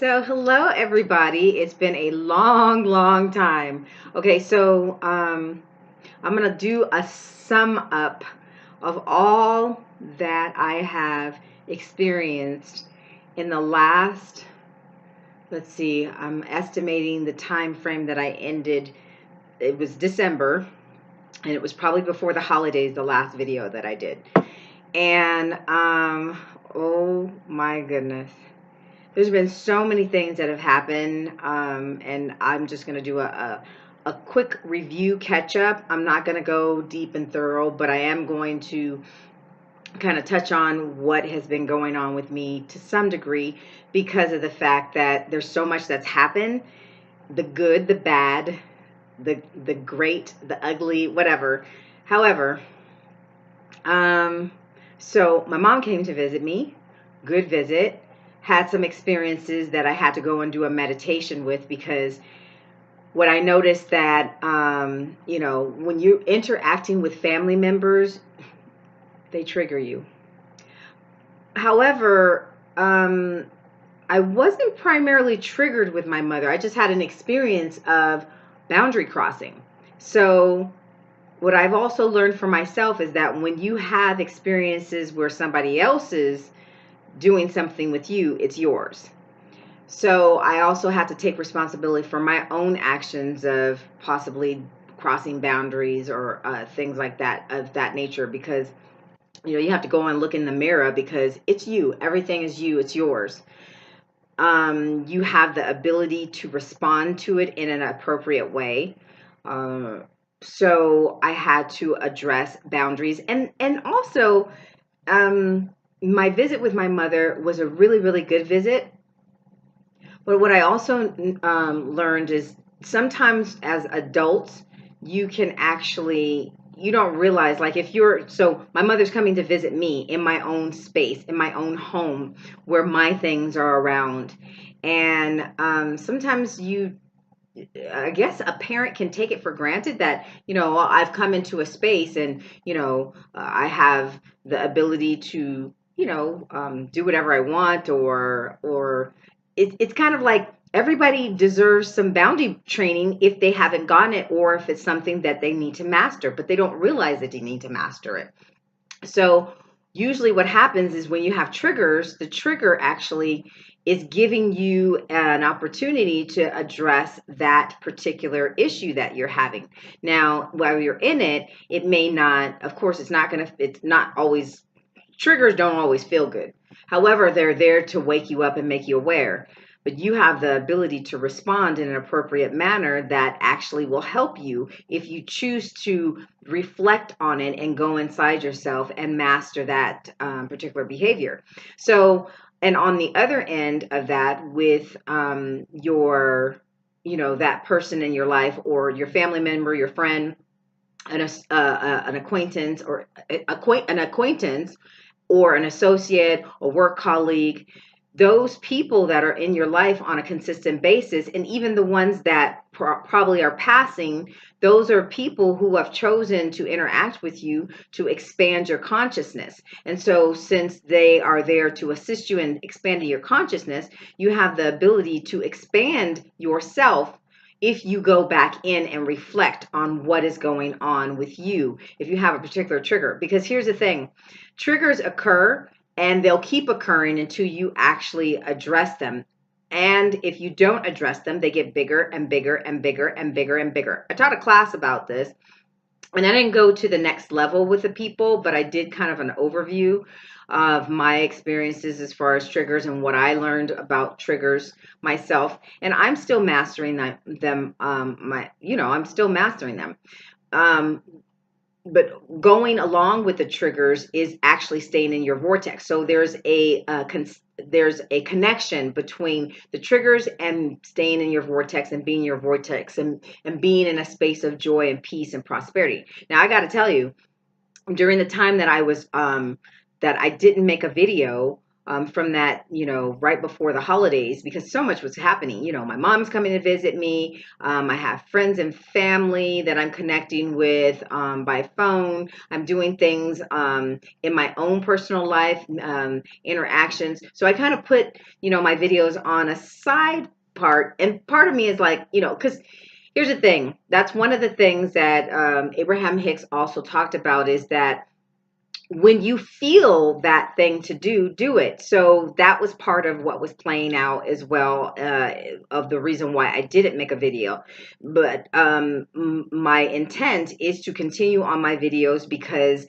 So hello everybody. It's been a long time. Okay, so I'm gonna do a sum up of all that I have experienced in the last, let's see, I'm estimating the time frame that I ended. It was December, and it was probably before the holidays, the last video that I did. And oh my goodness. There's been so many things that have happened, and I'm just going to do a quick review catch up. I'm not going to go deep and thorough, but I am going to kind of touch on what has been going on with me to some degree because of the fact that there's so much that's happened, the good, the bad, the great, the ugly, whatever. However, so my mom came to visit me, good visit. Had some experiences that I had to go and do a meditation with because what I noticed that, when you're interacting with family members, they trigger you. However, I wasn't primarily triggered with my mother. I just had an experience of boundary crossing. So what I've also learned for myself is that when you have experiences where somebody else is doing something with you, it's yours. So I also have to take responsibility for my own actions of possibly crossing boundaries or things like that of that nature, because you have to go and look in the mirror because it's you. Everything is you. It's yours. You have the ability to respond to it in an appropriate way. So I had to address boundaries, and also my visit with my mother was a really good visit. But what I also learned is sometimes as adults, you can actually, you don't realize, like if you're, so my mother's coming to visit me in my own space, in my own home where my things are around. And sometimes I guess a parent can take it for granted that, I've come into a space and, I have the ability to, do whatever I want, or it's kind of like everybody deserves some boundary training if they haven't gotten it, or if it's something that they need to master, but they don't realize that they need to master it. So usually what happens is when you have triggers, the trigger actually is giving you an opportunity to address that particular issue that you're having. Now, while you're in it, it may not, of course, it's not always, triggers don't always feel good. However, they're there to wake you up and make you aware. But you have the ability to respond in an appropriate manner that actually will help you if you choose to reflect on it and go inside yourself and master that particular behavior. So, and on the other end of that, with that person in your life or your family member, your friend, an acquaintance, or an acquaintance, or an associate, a work colleague, those people that are in your life on a consistent basis, and even the ones that probably are passing, those are people who have chosen to interact with you to expand your consciousness. And so since they are there to assist you in expanding your consciousness, you have the ability to expand yourself if you go back in and reflect on what is going on with you, if you have a particular trigger. Because here's the thing, triggers occur and they'll keep occurring until you actually address them. And if you don't address them, they get bigger and bigger and bigger and bigger and bigger. I taught a class about this, and I didn't go to the next level with the people, but I did kind of an overview of my experiences as far as triggers and what I learned about triggers myself. And I'm still mastering them. I'm still mastering them. But going along with the triggers is actually staying in your vortex. So there's a connection between the triggers and staying in your vortex and being your vortex and being in a space of joy and peace and prosperity. Now, I got to tell you, during the time that I was that I didn't make a video, from that, right before the holidays, because so much was happening. My mom's coming to visit me. I have friends and family that I'm connecting with by phone. I'm doing things in my own personal life, interactions. So I kind of put, my videos on a side part. And part of me is like, because here's the thing. That's one of the things that Abraham Hicks also talked about, is that when you feel that thing to do it. So that was part of what was playing out as well, of the reason why I didn't make a video. But my intent is to continue on my videos, because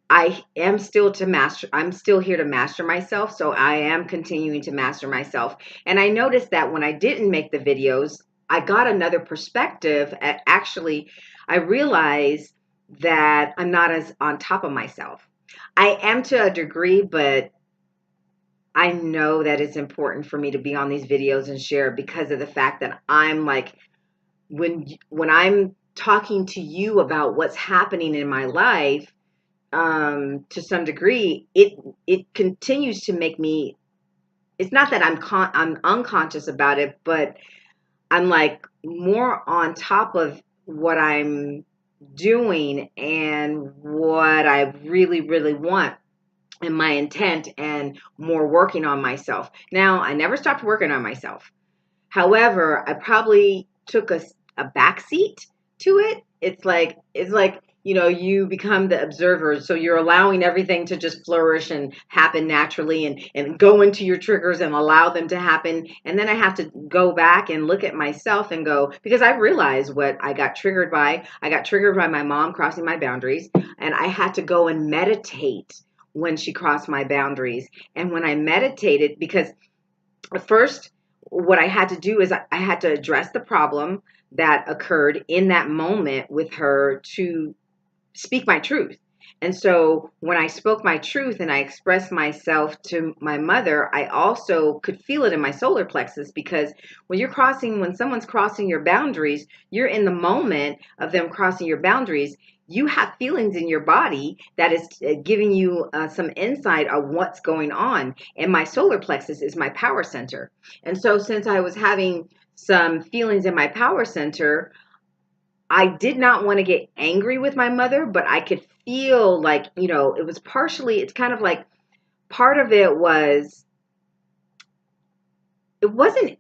I'm still here to master myself. So I am continuing to master myself. And I noticed that when I didn't make the videos, I got another perspective. Actually, I realized that I'm not as on top of myself. I am to a degree, but I know that it's important for me to be on these videos and share, because of the fact that I'm like, when I'm talking to you about what's happening in my life, to some degree, it continues to make me. It's not that I'm unconscious about it, but I'm like more on top of what I'm doing and what I really, really want, and my intent, and more working on myself. Now, I never stopped working on myself. However, I probably took a backseat to it. It's like you become the observer, so you're allowing everything to just flourish and happen naturally, and go into your triggers and allow them to happen. And then I have to go back and look at myself and go, because I realized what I got triggered by. I got triggered by my mom crossing my boundaries, and I had to go and meditate when she crossed my boundaries. And when I meditated, because at first, what I had to do is I had to address the problem that occurred in that moment with her, to speak my truth. And so when I spoke my truth and I expressed myself to my mother, I also could feel it in my solar plexus, because when someone's crossing your boundaries, you're in the moment of them crossing your boundaries. You have feelings in your body that is giving you some insight of what's going on. And my solar plexus is my power center. And so since I was having some feelings in my power center, I did not want to get angry with my mother, but I could feel like, it was partially, it's kind of like, part of it wasn't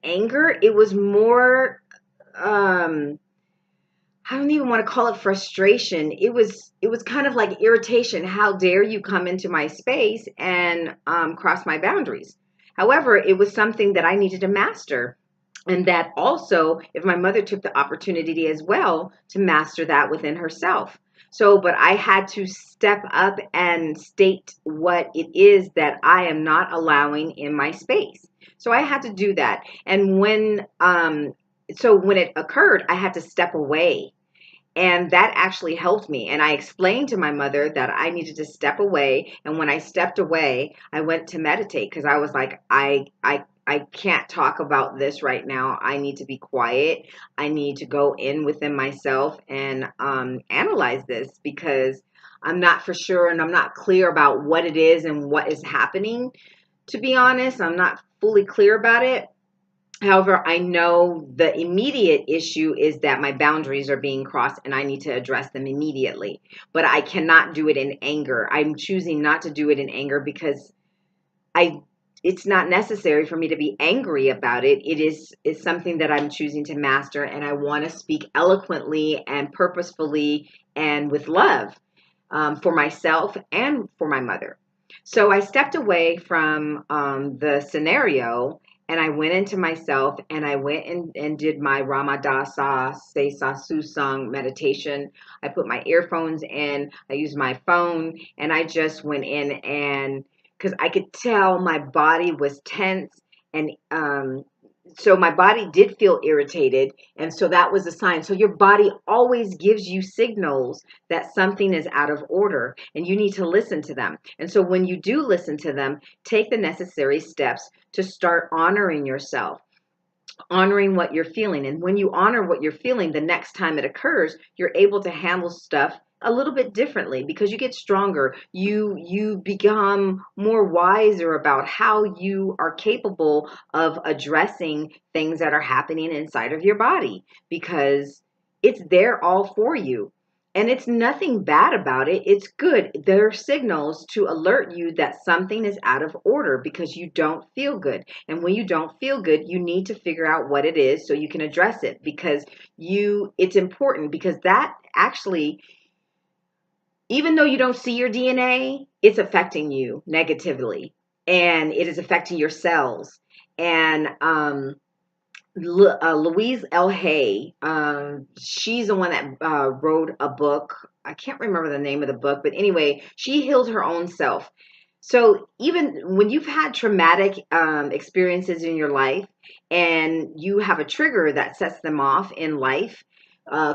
anger. It was more, I don't even want to call it frustration. It was kind of like irritation. How dare you come into my space and cross my boundaries? However, it was something that I needed to master. And that also, if my mother took the opportunity as well to master that within herself. So, but I had to step up and state what it is that I am not allowing in my space. So I had to do that. And when it occurred, I had to step away. And that actually helped me. And I explained to my mother that I needed to step away. And when I stepped away, I went to meditate, because I was like, I can't talk about this right now. I need to be quiet. I need to go in within myself and analyze this, because I'm not for sure, and I'm not clear about what it is and what is happening. To be honest, I'm not fully clear about it. However, I know the immediate issue is that my boundaries are being crossed and I need to address them immediately. But I cannot do it in anger. I'm choosing not to do it in anger, because it's not necessary for me to be angry about it. It's something that I'm choosing to master, and I want to speak eloquently and purposefully and with love, for myself and for my mother. So I stepped away from the scenario, and I went into myself, and I went and did my Ramadasa Se Sasu Sung meditation. I put my earphones in, I used my phone, and I just went in, and because I could tell my body was tense, and so my body did feel irritated, and so that was a sign. So your body always gives you signals that something is out of order, and you need to listen to them. And so when you do listen to them, take the necessary steps to start honoring yourself, honoring what you're feeling. And when you honor what you're feeling, the next time it occurs, you're able to handle stuff a little bit differently because you get stronger. You become more wiser about how you are capable of addressing things that are happening inside of your body because it's there all for you. And it's nothing bad about it. It's good. There are signals to alert you that something is out of order because you don't feel good. And when you don't feel good, you need to figure out what it is so you can address it because it's important because that actually, even though you don't see your DNA, it's affecting you negatively and it is affecting your cells. And Louise L. Hay, she's the one that wrote a book. I can't remember the name of the book, but anyway, she healed her own self. So even when you've had traumatic experiences in your life and you have a trigger that sets them off in life,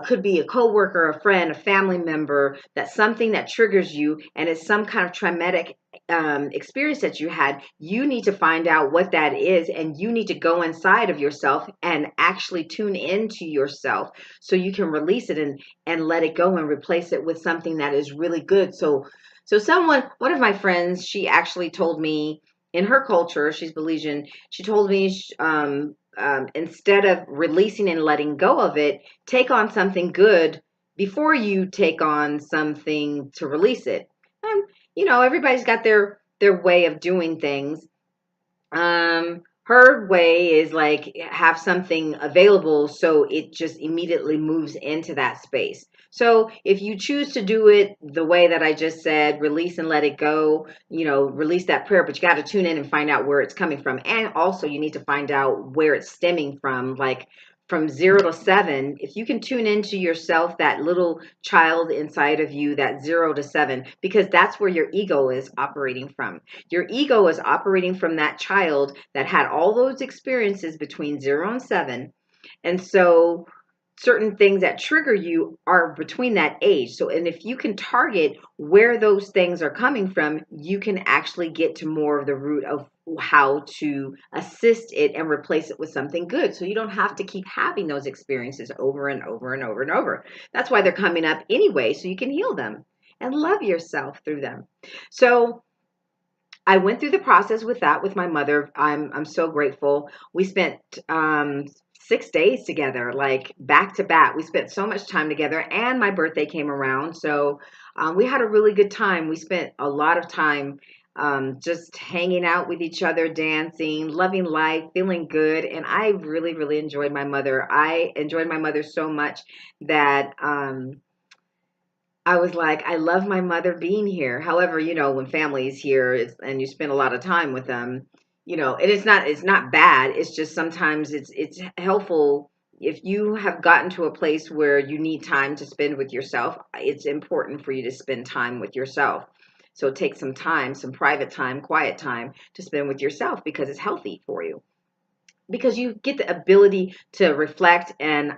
could be a coworker, a friend, a family member, that's something that triggers you and it's some kind of traumatic experience that you had, you need to find out what that is and you need to go inside of yourself and actually tune into yourself so you can release it and let it go and replace it with something that is really good. So one of my friends, she actually told me in her culture, she's Belizean, she told me instead of releasing and letting go of it, take on something good before you take on something to release it. Everybody's got their way of doing things. Her way is like have something available so it just immediately moves into that space. So if you choose to do it the way that I just said, release and let it go, release that prayer, but you got to tune in and find out where it's coming from. And also you need to find out where it's stemming from, like from 0 to 7. If you can tune into yourself, that little child inside of you, that 0 to 7, because that's where your ego is operating from. Your ego is operating from that child that had all those experiences between 0 and 7. And so certain things that trigger you are between that age. So, and if you can target where those things are coming from, you can actually get to more of the root of how to assist it and replace it with something good. So you don't have to keep having those experiences over and over and over and over. That's why they're coming up anyway, so you can heal them and love yourself through them. So I went through the process with that with my mother. I'm so grateful. We spent 6 days together, like back to back. We spent so much time together, and my birthday came around, so we had a really good time. We spent a lot of time just hanging out with each other, dancing, loving life, feeling good, and I really, really enjoyed my mother. I enjoyed my mother so much that I was like, I love my mother being here. However, when family is here and you spend a lot of time with them, and it's not bad. It's just sometimes it's helpful if you have gotten to a place where you need time to spend with yourself. It's important for you to spend time with yourself. So take some time, some private time, quiet time to spend with yourself because it's healthy for you. Because you get the ability to reflect and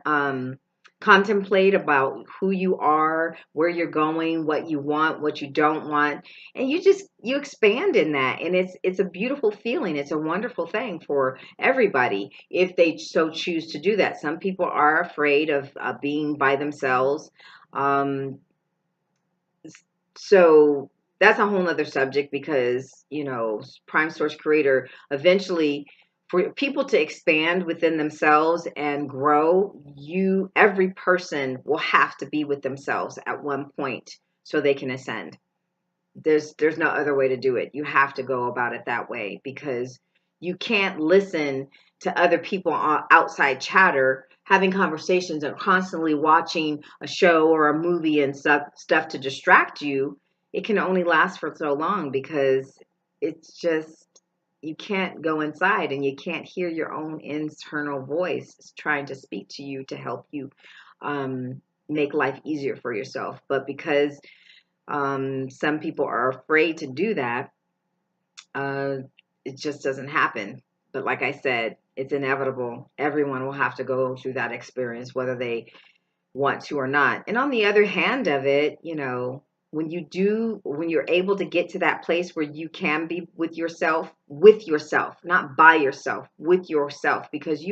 contemplate about who you are, where you're going, what you want, what you don't want, and you expand in that, and it's a beautiful feeling. It's a wonderful thing for everybody if they so choose to do that. Some people are afraid of being by themselves, um, so that's a whole nother subject because prime source creator eventually, for people to expand within themselves and grow, every person will have to be with themselves at one point so they can ascend. There's no other way to do it. You have to go about it that way because you can't listen to other people outside chatter having conversations and constantly watching a show or a movie and stuff to distract you. It can only last for so long because it's just you can't go inside and you can't hear your own internal voice trying to speak to you to help you make life easier for yourself. But because some people are afraid to do that, uh, it just doesn't happen. But like I said, it's inevitable. Everyone will have to go through that experience, whether they want to or not. And on the other hand of it, when you're able to get to that place where you can be with yourself, not by yourself, with yourself, because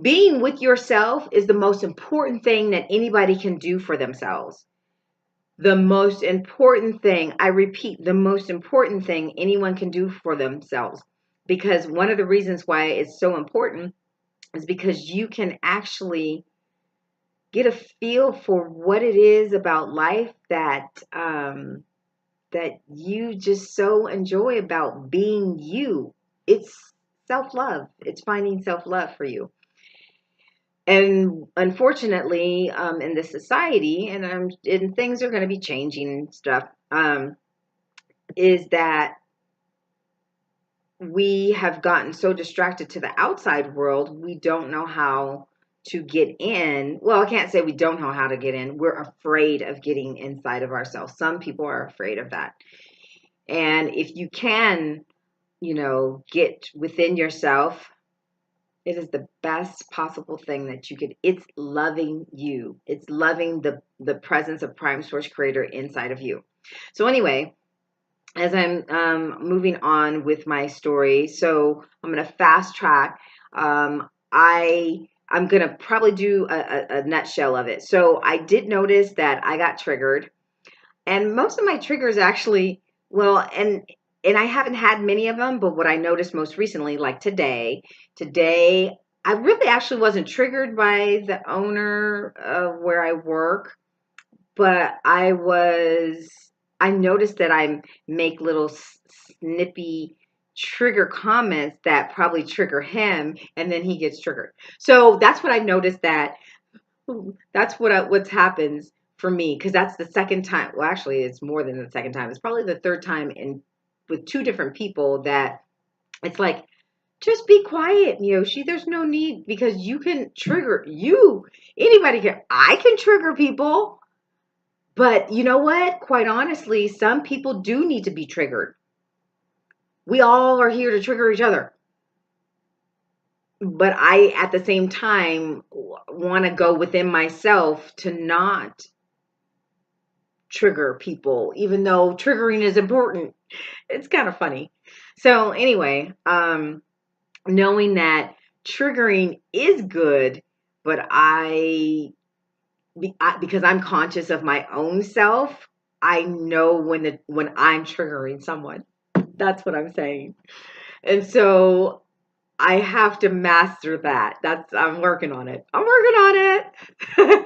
being with yourself is the most important thing that anybody can do for themselves. The most important thing, I repeat, the most important thing anyone can do for themselves, because one of the reasons why it's so important is because you can actually get a feel for what it is about life that you just so enjoy about being you. It's self-love. It's finding self-love for you. And unfortunately, in this society, and things are going to be changing and stuff, is that we have gotten so distracted to the outside world, we don't know how to get in. Well, I can't say we don't know how to get in. We're afraid of getting inside of ourselves. Some people are afraid of that. And if you can, get within yourself, it is the best possible thing that you could. It's loving you. It's loving the presence of Prime Source Creator inside of you. So anyway, as I'm moving on with my story, so I'm going to fast track. I'm going to probably do a nutshell of it. So I did notice that I got triggered, and most of my triggers actually, well, and I haven't had many of them, but what I noticed most recently, like today, I really actually wasn't triggered by the owner of where I work, but I noticed that I make little snippy trigger comments that probably trigger him, and then he gets triggered. So that's what I noticed, what's happens for me, because that's the second time. Well, actually, it's more than the second time. It's probably the third time with two different people that it's like, just be quiet, Yoshi. There's no need, because you can trigger you. Anybody can. I can trigger people. But you know what? Quite honestly, some people do need to be triggered. We all are here to trigger each other. But I, at the same time, want to go within myself to not trigger people, even though triggering is important. It's kind of funny. So anyway, knowing that triggering is good, but because I'm conscious of my own self, I know when I'm triggering someone. That's what I'm saying. And so I have to master that. I'm working on it. I'm working on it.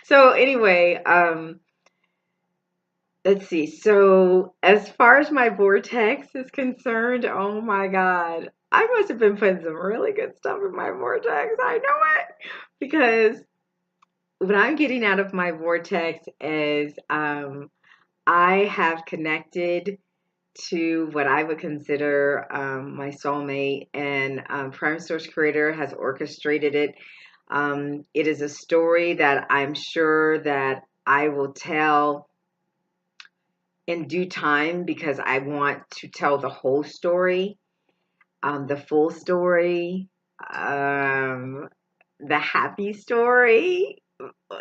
So anyway, let's see. So as far as my vortex is concerned, oh my God, I must have been putting some really good stuff in my vortex. I know it, because what I'm getting out of my vortex is I have connected to what I would consider my soulmate, and Prime Source Creator has orchestrated it. It is a story that I'm sure that I will tell in due time, because I want to tell the whole story, the full story, the happy story,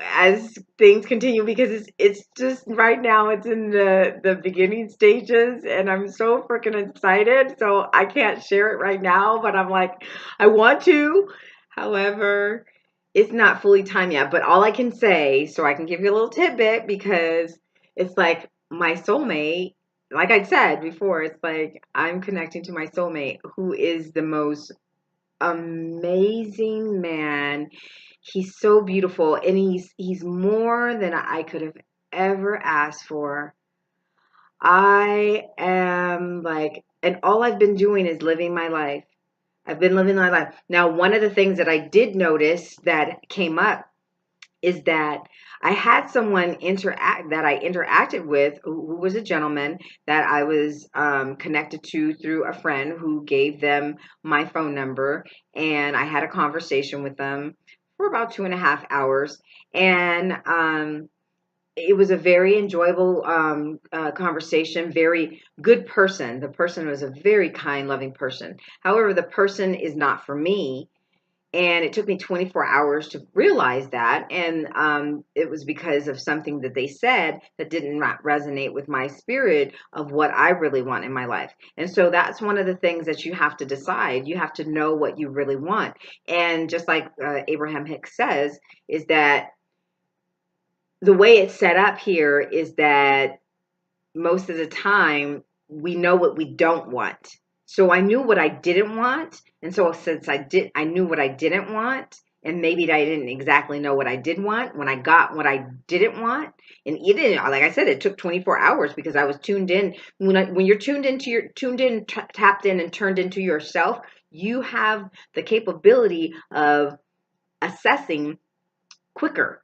as things continue, because it's just right now it's in the beginning stages, and I'm so freaking excited, so I can't share it right now, but I'm like, I want to. However, it's not fully time yet, but all I can say, so I can give you a little tidbit, because it's like my soulmate, like I said before, it's like I'm connecting to my soulmate, who is the most amazing man. He's so beautiful, and he's more than I could have ever asked for. I am like, and all I've been doing is living my life. I've been living my life. Now, one of the things that I did notice that came up is that I had someone that I interacted with, who was a gentleman that I was connected to through a friend who gave them my phone number, and I had a conversation with them for about 2.5 hours, and it was a very enjoyable conversation. Very good person. The person was a very kind, loving person. However, the person is not for me. And it took me 24 hours to realize that. And it was because of something that they said that did not resonate with my spirit of what I really want in my life. And so that's one of the things that you have to decide. You have to know what you really want. And just like Abraham Hicks says, is that the way it's set up here is that most of the time we know what we don't want. So I knew what I didn't want. And so since I knew what I didn't want, and maybe I didn't exactly know what I did want, when I got what I didn't want, and it didn't, like I said, it took 24 hours because I was tuned in. When you're tapped in and turned into yourself, you have the capability of assessing quicker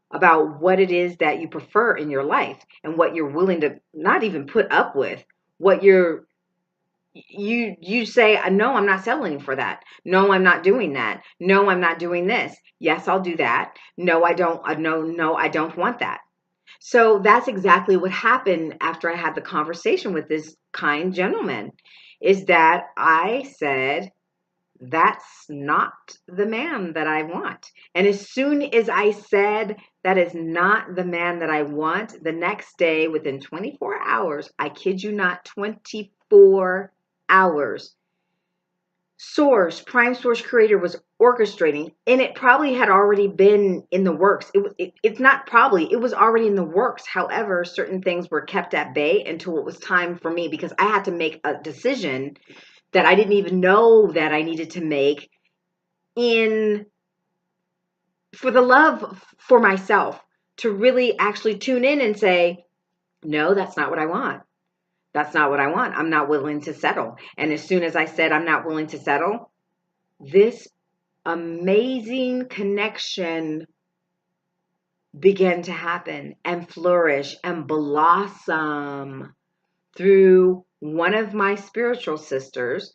about what it is that you prefer in your life and what you're willing to not even put up with, what you say, no, I'm not settling for that. No, I'm not doing that. No, I'm not doing this. Yes, I'll do that. No, I don't. No, I don't want that. So that's exactly what happened after I had the conversation with this kind gentleman, is that I said, that's not the man that I want. And as soon as I said that is not the man that I want, the next day, within 24 hours, I kid you not, 24 hours, Prime Source Creator was orchestrating, and it probably had already been in the works. It's not probably, it was already in the works. However, certain things were kept at bay until it was time for me, because I had to make a decision that I didn't even know that I needed to make for the love for myself, to really actually tune in and say, no, that's not what I want. That's not what I want. I'm not willing to settle. And as soon as I said I'm not willing to settle, this amazing connection began to happen and flourish and blossom through one of my spiritual sisters.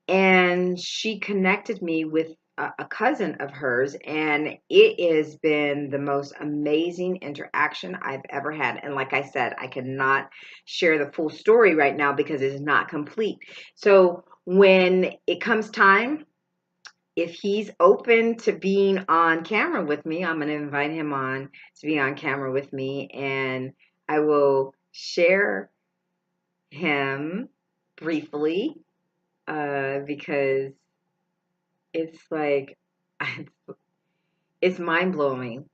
And she connected me with a cousin of hers, and it has been the most amazing interaction I've ever had. And like I said, I cannot share the full story right now because it is not complete. So when it comes time, if he's open to being on camera with me, I'm going to invite him on to be on camera with me, and I will share him briefly, because it's like, it's mind-blowing.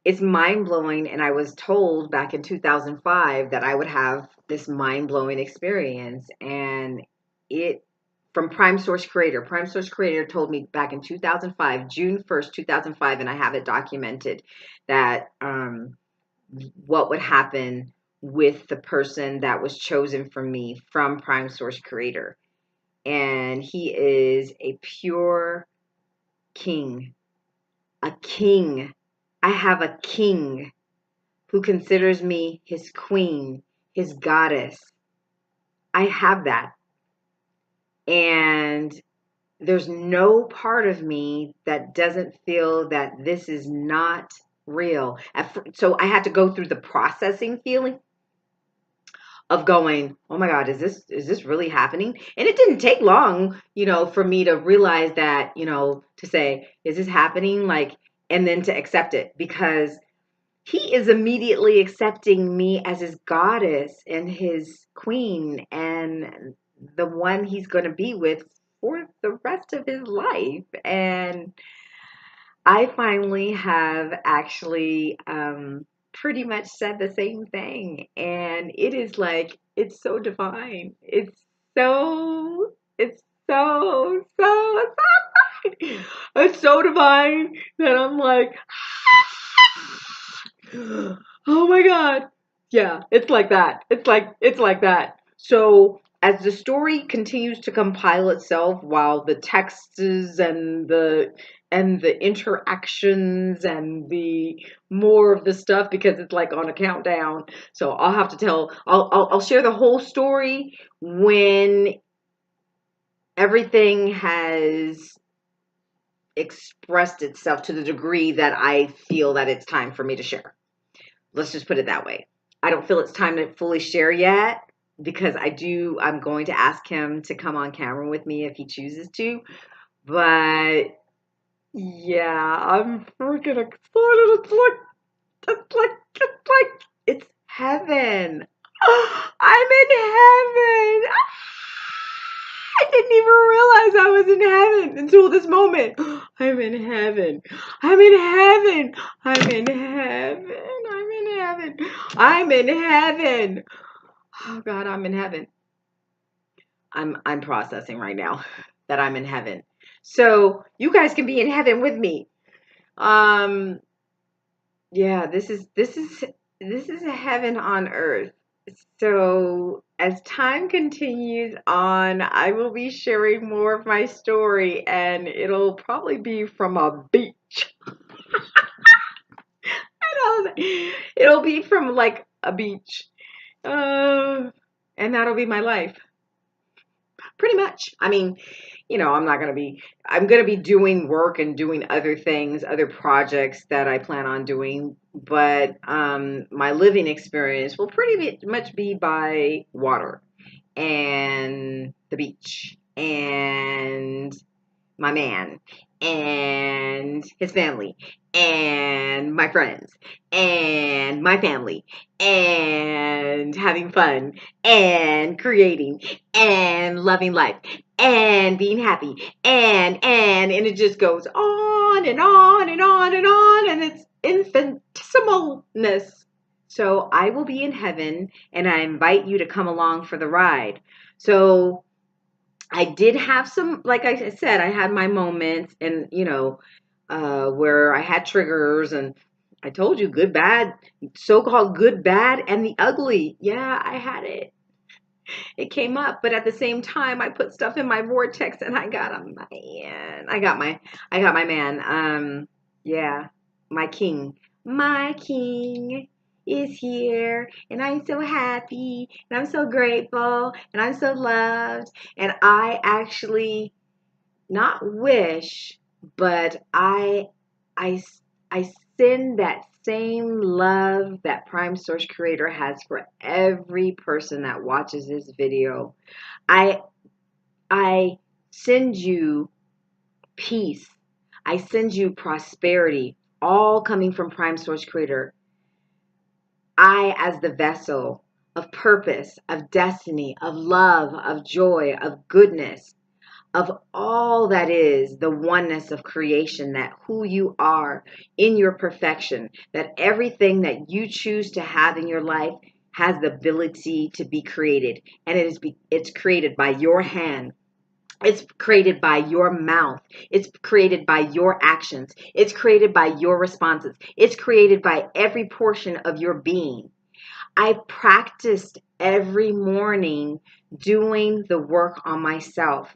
It's mind-blowing, and I was told back in 2005 that I would have this mind-blowing experience, and it, from Prime Source Creator. Prime Source Creator told me back in 2005, June 1st, 2005, and I have it documented, that what would happen with the person that was chosen for me from Prime Source Creator. And he is a pure king, a king. I have a king who considers me his queen, his goddess. I have that. And there's no part of me that doesn't feel that this is not real. So I had to go through the processing feeling of going, oh my God, is this really happening? And it didn't take long, for me to realize that, to say, is this happening? Like, and then to accept it, because he is immediately accepting me as his goddess and his queen and the one he's going to be with for the rest of his life. And I finally have actually pretty much said the same thing. And it is like, it's so divine. It's it's so divine that I'm like, oh my God. Yeah, it's like that. It's like that. So as the story continues to compile itself, while the texts and the interactions and the more of the stuff, because it's like on a countdown. So I'll have to I'll share the whole story when everything has expressed itself to the degree that I feel that it's time for me to share. Let's just put it that way. I don't feel it's time to fully share yet, because I'm going to ask him to come on camera with me if he chooses to. But yeah, I'm freaking excited. It's heaven. I'm in heaven. I didn't even realize I was in heaven until this moment. I'm in heaven. I'm in heaven. I'm in heaven. I'm heaven. I'm in heaven. Oh God, I'm in heaven. I'm processing right now that I'm in heaven. So you guys can be in heaven with me. Um, yeah, this is a heaven on earth. So as time continues on, I will be sharing more of my story, and it'll probably be from a beach. It'll be from like a beach. And that'll be my life. Pretty much. I mean, I'm going to be doing work and doing other things, other projects that I plan on doing, but my living experience will much be by water and the beach and my man and his family and my friends and my family and having fun and creating and loving life and being happy and it just goes on and on and on and on, and it's infinitesimalness. So I will be in heaven, and I invite you to come along for the ride. So I did have some, like I said, I had my moments, and where I had triggers, and I told you, good, bad, so-called good, bad, and the ugly. Yeah, I had it. It came up, but at the same time, I put stuff in my vortex, and I got a man. I got my man. Yeah, my king. My king is here, and I'm so happy, and I'm so grateful, and I'm so loved, and I actually not wish, but I I send that same love that Prime Source Creator has for every person that watches this video. I I send you peace. I send you prosperity, all coming from Prime Source Creator. I, as the vessel of purpose, of destiny, of love, of joy, of goodness, of all that is the oneness of creation, that who you are in your perfection, that everything that you choose to have in your life has the ability to be created, and it's created by your hand. It's created by your mouth. It's created by your actions. It's created by your responses. It's created by every portion of your being. I practiced every morning doing the work on myself,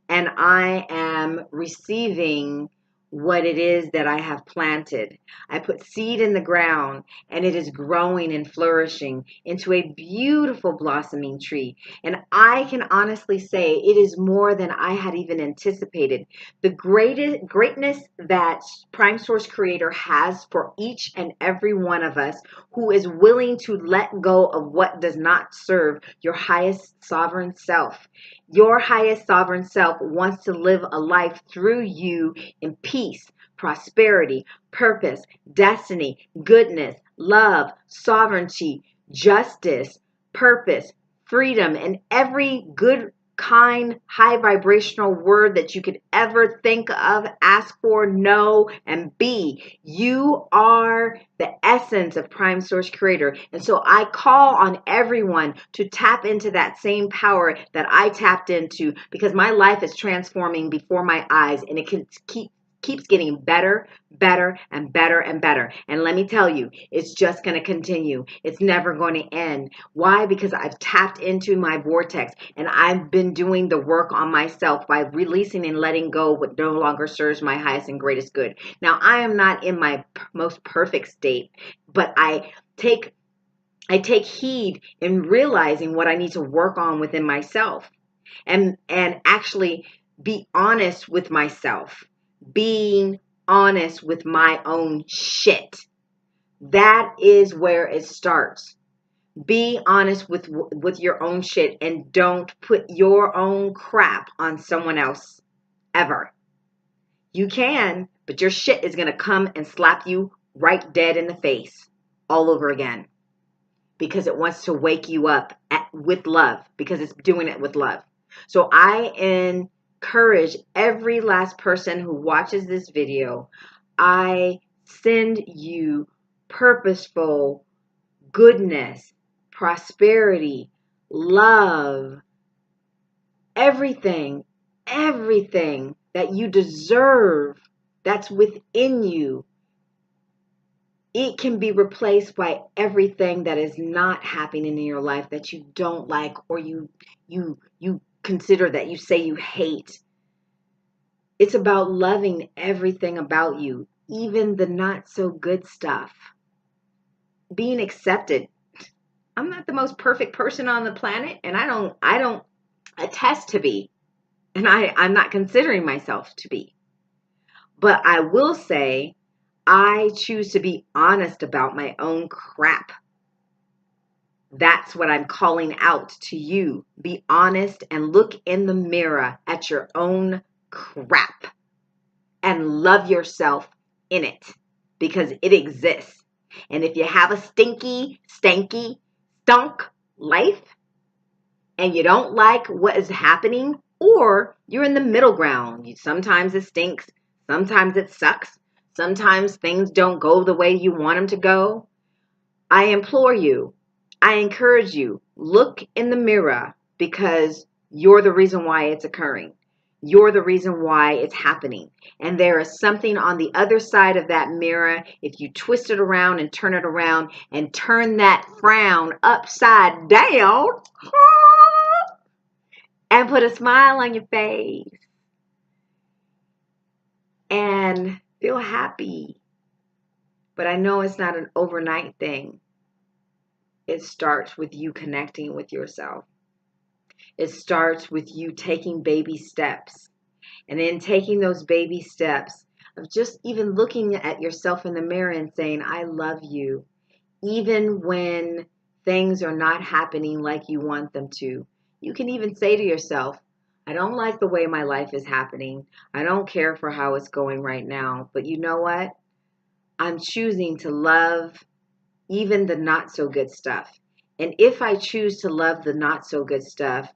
and I am receiving what it is that I have planted. I put seed in the ground, and it is growing and flourishing into a beautiful blossoming tree. And I can honestly say it is more than I had even anticipated. The greatness that Prime Source Creator has for each and every one of us who is willing to let go of what does not serve your highest sovereign self. Your highest sovereign self wants to live a life through you in peace, prosperity, purpose, destiny, goodness, love, sovereignty, justice, purpose, freedom, and every good, kind, high vibrational word that you could ever think of, ask for, know, and be. You are the essence of Prime Source Creator. And so I call on everyone to tap into that same power that I tapped into, because my life is transforming before my eyes, and it can keeps getting better, better, and better and better. And let me tell you, it's just going to continue. It's never going to end. Why? Because I've tapped into my vortex, and I've been doing the work on myself by releasing and letting go what no longer serves my highest and greatest good. Now, I am not in my most perfect state, but I take heed in realizing what I need to work on within myself, and actually be honest with myself, being honest with my own shit. That is where it starts. Be honest with your own shit, and don't put your own crap on someone else ever. You can, but your shit is going to come and slap you right dead in the face all over again, because it wants to wake you up with love, because it's doing it with love. So I encourage every last person who watches this video, I send you purposeful goodness, prosperity, love, everything, everything that you deserve that's within you, it can be replaced by everything that is not happening in your life that you don't like, or you consider, that you say you hate. It's about loving everything about you, even the not so good stuff. Being accepted. I'm not the most perfect person on the planet, and I don't attest to be. And I'm not considering myself to be. But I will say I choose to be honest about my own crap. That's what I'm calling out to you. Be honest and look in the mirror at your own crap and love yourself in it, because it exists. And if you have a stinky, stanky, stunk life and you don't like what is happening, or you're in the middle ground, sometimes it stinks, sometimes it sucks, sometimes things don't go the way you want them to go, I implore you, I encourage you, look in the mirror, because you're the reason why it's occurring. You're the reason why it's happening. And there is something on the other side of that mirror. If you twist it around and turn it around and turn that frown upside down and put a smile on your face and feel happy. But I know it's not an overnight thing. It starts with you connecting with yourself. It starts with you taking baby steps. And in taking those baby steps of just even looking at yourself in the mirror and saying, I love you, even when things are not happening like you want them to. You can even say to yourself, I don't like the way my life is happening. I don't care for how it's going right now. But you know what? I'm choosing to love even the not so good stuff. And if I choose to love the not so good stuff,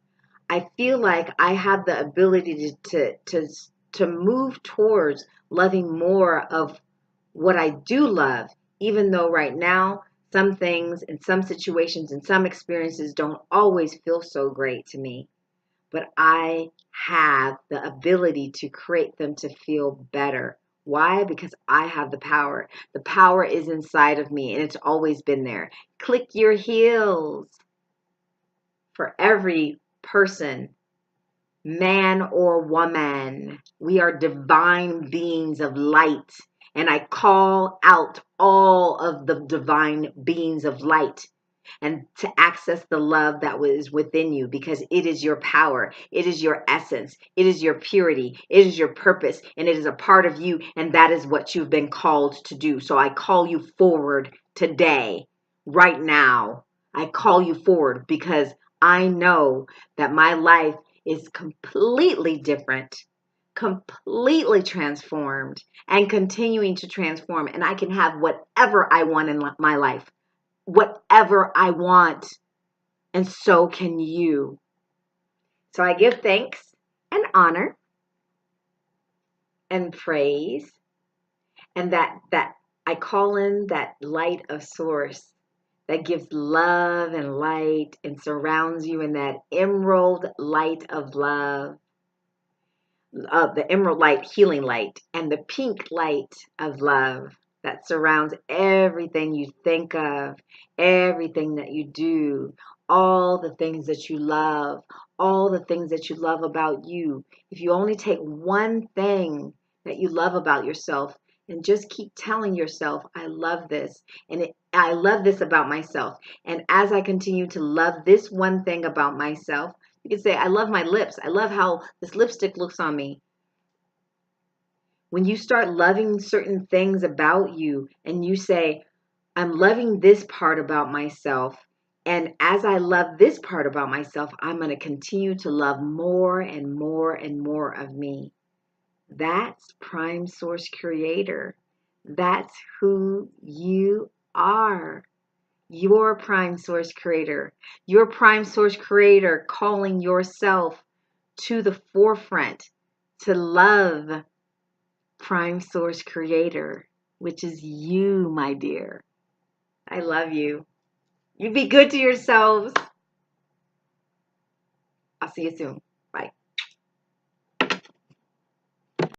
I feel like I have the ability to move towards loving more of what I do love, even though right now some things and some situations and some experiences don't always feel so great to me. But I have the ability to create them to feel better. Why? Because I have the power. The power is inside of me, and it's always been there. Click your heels. For every person, man or woman, we are divine beings of light. And I call out all of the divine beings of light and to access the love that was within you, because it is your power, it is your essence, it is your purity, it is your purpose, and it is a part of you, and that is what you've been called to do. So I call you forward today, right now. I call you forward because I know that my life is completely different, completely transformed, and continuing to transform, and I can have whatever I want in my life. Whatever I want, and so can you. So I give thanks and honor and praise, and that I call in that light of source that gives love and light and surrounds you in that emerald light of love, the emerald light, healing light, and the pink light of love that surrounds everything you think of, everything that you do, all the things that you love, all the things that you love about you. If you only take one thing that you love about yourself and just keep telling yourself, I love this, and I love this about myself. And as I continue to love this one thing about myself, you can say, I love my lips. I love how this lipstick looks on me. When you start loving certain things about you and you say, I'm loving this part about myself, and as I love this part about myself, I'm going to continue to love more and more and more of me. That's Prime Source Creator. That's who you are. Your Prime Source Creator. Your Prime Source Creator calling yourself to the forefront to love Prime Source Creator, which is you, my dear. I love you. You be good to yourselves. I'll see you soon. Bye.